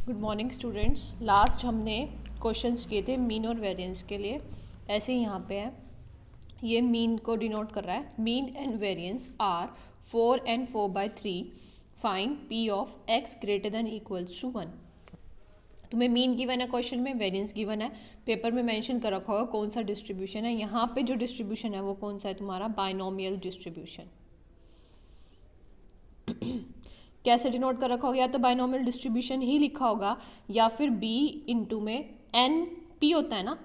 Good morning students. Last हमने questions किए थे मीन और वेरिएंस के लिए। ऐसे ही यहाँ पे है, ये मीन को डिनोट कर रहा है। Mean and variance are 4 and 4/3। Find P of X greater than equals to 1। तुम्हें मीन गिवन है क्वेश्चन में, वेरिएंस गिवन है, पेपर में मेंशन कर रखा होगा कौन सा डिस्ट्रीब्यूशन है। यहाँ पे जो डिस्ट्रीब्यूशन है वो कौन सा है, तुम्हारा बाइनोमियल डिस्ट्रीब्यूशन। कैसे डिनोट कर रखा होगा, या तो बाइनोमियल डिस्ट्रीब्यूशन ही लिखा होगा या फिर बी इंटू में एन पी होता है ना।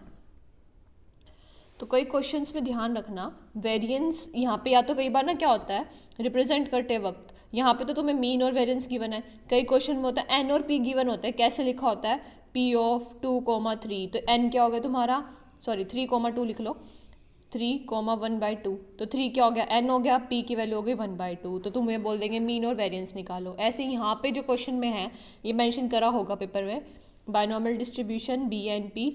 तो कई क्वेश्चंस में ध्यान रखना, वेरिएंस यहाँ पे या तो कई बार ना क्या होता है रिप्रेजेंट करते वक्त, यहाँ पे तो तुम्हें मीन और वेरिएंस गिवन है, कई क्वेश्चन में होता है एन और पी गिवन होता है। कैसे लिखा होता है, पी ऑफ 2, 3, तो एन क्या हो गया तुम्हारा, 3, 2 लिख लो, 3, 1/2, तो 3 क्या हो गया, एन हो गया, पी की वैल्यू हो गई 1/2। तो तुम्हें बोल देंगे मीन और वेरिएंस निकालो। ऐसे यहाँ पे जो क्वेश्चन में है ये मेंशन करा होगा पेपर में, binomial distribution B and P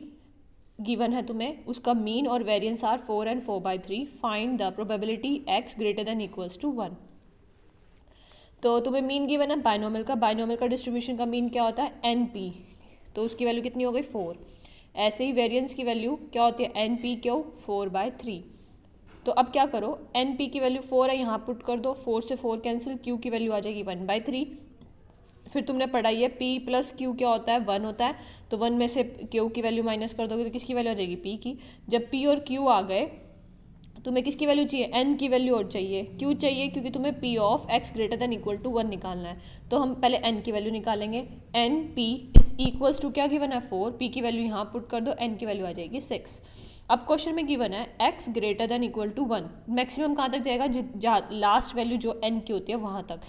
given है तुम्हें, उसका मीन और variance are 4 and 4/3। Find the probability X greater than equals to 1। तो तुम्हें मीन गिवन है बाइनोमियल का डिस्ट्रीब्यूशन का मीन क्या होता है, एन पी, तो उसकी वैल्यू कितनी हो गई 4। ऐसे ही वेरिएंस की वैल्यू क्या होती है, एन पी क्यों 4/3। तो अब क्या करो, एन पी की वैल्यू 4 है, यहाँ पुट कर दो, 4 से 4 कैंसिल, क्यू की वैल्यू आ जाएगी 1/3। फिर तुमने पढ़ाई है पी प्लस क्यू क्या होता है, 1 होता है, तो 1 में से क्यू की वैल्यू माइनस कर दोगे तो किसकी वैल्यू आ जाएगी, पी की। जब पी और क्यू आ गए तुम्हें किसकी वैल्यू चाहिए, एन की वैल्यू और चाहिए। क्यों चाहिए, क्योंकि तुम्हें P of X greater than equal to 1 निकालना है। तो हम पहले एन की वैल्यू निकालेंगे। N P is equals to क्या गिवन है 4, पी की वैल्यू यहाँ पुट कर दो, एन की वैल्यू आ जाएगी 6। अब क्वेश्चन में गिवन है X greater than equal to 1, maximum कहाँ तक जाएगा, लास्ट वैल्यू जो एन की होती है वहाँ तक।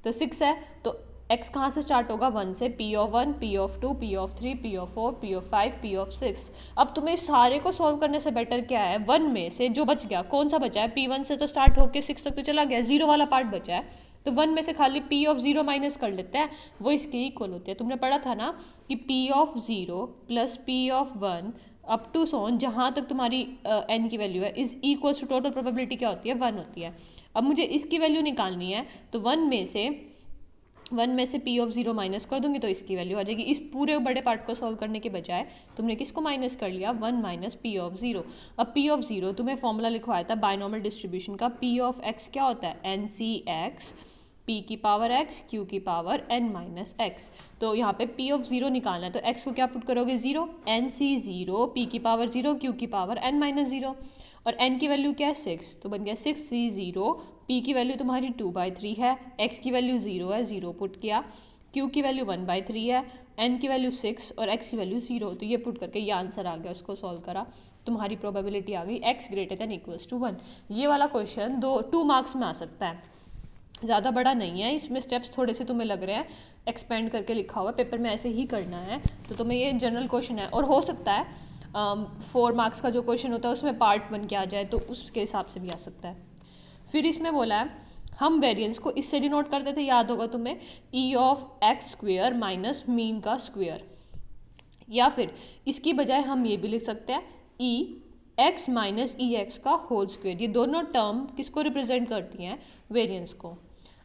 तो 6 है तो x कहाँ से स्टार्ट होगा, 1 से, p of 1, p of 2, p of 3, p of 4, p of 5, p of 6। अब तुम्हें सारे को सॉल्व करने से बेटर क्या है, 1 में से जो बच गया, कौन सा बचा है, p1 से तो स्टार्ट होकर 6 तक तो चला गया, 0 वाला पार्ट बचा है, तो 1 में से खाली p ऑफ 0 माइनस कर लेते हैं, वो इसके इक्वल होते हैं। तुमने पढ़ा था ना कि p of 0 plus p of 1 up to सोन, जहाँ तक तुम्हारी n की वैल्यू है, is equal to total probability क्या होती है, 1 होती है। अब मुझे इसकी वैल्यू निकालनी है, तो 1 में से p ऑफ 0 माइनस कर दूंगी तो इसकी वैल्यू आ जाएगी। इस पूरे बड़े पार्ट को सॉल्व करने के बजाय तुमने किसको माइनस कर लिया, 1 माइनस p ऑफ 0। अब p ऑफ 0 तुम्हें फॉर्मूला लिखवाया था बाइनोमियल डिस्ट्रीब्यूशन का, p ऑफ x क्या होता है, NCx, p की पावर x, q की पावर n माइनस x। तो यहाँ पे p ऑफ 0 निकालना है, तो x को क्या पुट करोगे 0, NC0, p की पावर 0, q की पावर n माइनस 0, और n की वैल्यू क्या है 6, तो बन गया 6C0। p की वैल्यू तुम्हारी 2/3 है, x की वैल्यू 0 है, 0 पुट किया, q की वैल्यू 1/3 है, n की वैल्यू 6 और x की वैल्यू 0, तो ये पुट करके ये आंसर आ गया। उसको सॉल्व करा, तुम्हारी प्रोबेबिलिटी आ गई x greater than equals to 1। ये वाला क्वेश्चन 2 मार्क्स में आ सकता है, ज़्यादा बड़ा नहीं है, इसमें स्टेप्स थोड़े से तुम्हें लग रहे हैं एक्सपेंड करके लिखा हुआ है, पेपर में ऐसे ही करना है। तो तुम्हें ये जनरल क्वेश्चन है, और हो सकता है 4 मार्क्स का जो क्वेश्चन होता है उसमें पार्ट 1 के आ जाए, तो उसके हिसाब से भी आ सकता है। फिर इसमें बोला है हम वेरिएंस को इससे डिनोट करते थे, याद होगा तुम्हें, ई of x square minus mean का स्क्वेयर, या फिर इसकी बजाय हम ये भी लिख सकते हैं ई एक्स माइनस ई एक्स का होल स्क्वेयर। ये दोनों टर्म किसको रिप्रेजेंट करती हैं, वेरिएंस को।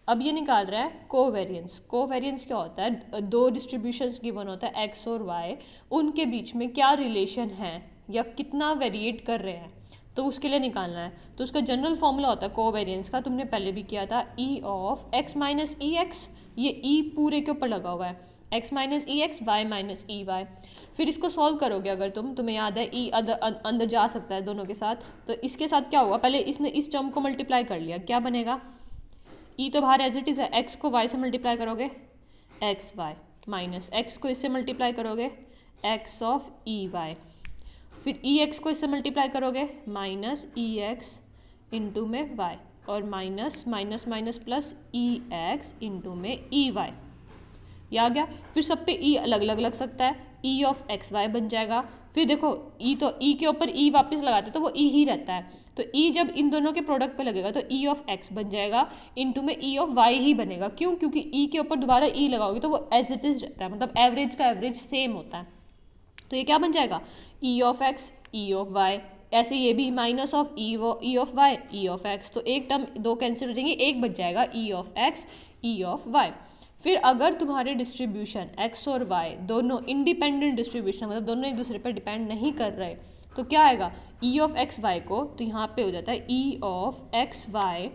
अब ये निकाल रहा है कोवेरिएंस। कोवेरिएंस क्या होता है, दो डिस्ट्रीब्यूशंस गिवन होता है एक्स और वाई, उनके बीच में क्या रिलेशन है या कितना वेरिएट कर रहे हैं, तो उसके लिए निकालना है। तो उसका जनरल फॉर्मूला होता है कोवेरिएंस का, तुमने पहले भी किया था, e of x minus e x, ये ई पूरे के ऊपर लगा हुआ है, x minus e x, y minus e y. फिर इसको सॉल्व करोगे अगर तुम्हें याद है ई अंदर जा सकता है दोनों के साथ, तो इसके साथ क्या होगा, पहले इसने इस टर्म को मल्टीप्लाई कर लिया, क्या बनेगा, ई तो बाहर एज इट इज़ है, एक्स को वाई से मल्टीप्लाई करोगे एक्स वाई, माइनस एक्स को इससे मल्टीप्लाई करोगे एक्स ऑफ ई वाई, फिर ई एक्स को इससे मल्टीप्लाई करोगे माइनस ई एक्स इंटू में वाई, और माइनस माइनस माइनस प्लस ई एक्स इंटू में ई वाई, ये आ गया। फिर सब पे ई अलग अलग लग सकता है, ई ऑफ एक्स वाई बन जाएगा। फिर देखो ई तो ई के ऊपर ई वापस लगाते तो वो ई ही रहता है, तो ई जब इन दोनों के प्रोडक्ट पे लगेगा तो ई ऑफ एक्स बन जाएगा, इंटू में ई ऑफ वाई ही बनेगा। क्यों, क्योंकि ई के ऊपर दोबारा ई लगाओगे तो वो एज इट इज रहता है, मतलब एवरेज का एवरेज सेम होता है। तो ये क्या बन जाएगा, E of X E of Y, ऐसे ये भी minus of E of Y E of X, तो एक टर्म 2 कैंसिल हो जाएंगे, एक बच जाएगा E of X E of Y. फिर अगर तुम्हारे डिस्ट्रीब्यूशन x और y दोनों इंडिपेंडेंट डिस्ट्रीब्यूशन, मतलब दोनों एक दूसरे पर डिपेंड नहीं कर रहे, तो क्या आएगा e ऑफ एक्स वाई को, तो यहाँ पे हो जाता है e of X Y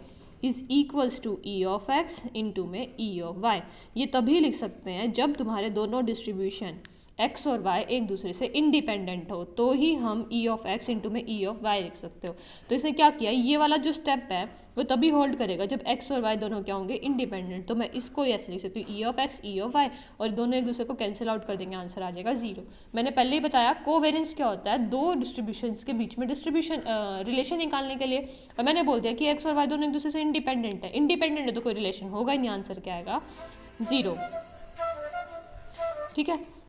is equals to E of X into में e ऑफ वाई। ये तभी लिख सकते हैं जब तुम्हारे दोनों डिस्ट्रीब्यूशन x और y एक दूसरे से इंडिपेंडेंट हो, तो ही हम e ऑफ x इंटू में e ऑफ y लिख सकते हो। तो इसने क्या किया, ये वाला जो स्टेप है वो तभी होल्ड करेगा जब x और y दोनों क्या होंगे, इंडिपेंडेंट। तो मैं इसको ऐसे लिख सकती हूँ e of x e of y, और दोनों एक दूसरे को कैंसिल आउट कर देंगे, आंसर आ जाएगा 0। मैंने पहले ही बताया कोवेरिएंस क्या होता है, दो डिस्ट्रीब्यूशंस के बीच में डिस्ट्रीब्यूशन रिलेशन निकालने के लिए। और मैंने बोल दिया कि x और y दोनों एक दूसरे से इंडिपेंडेंट है, इंडिपेंडेंट है तो कोई रिलेशन होगा ही नहीं, आंसर क्या आएगा 0। ठीक है।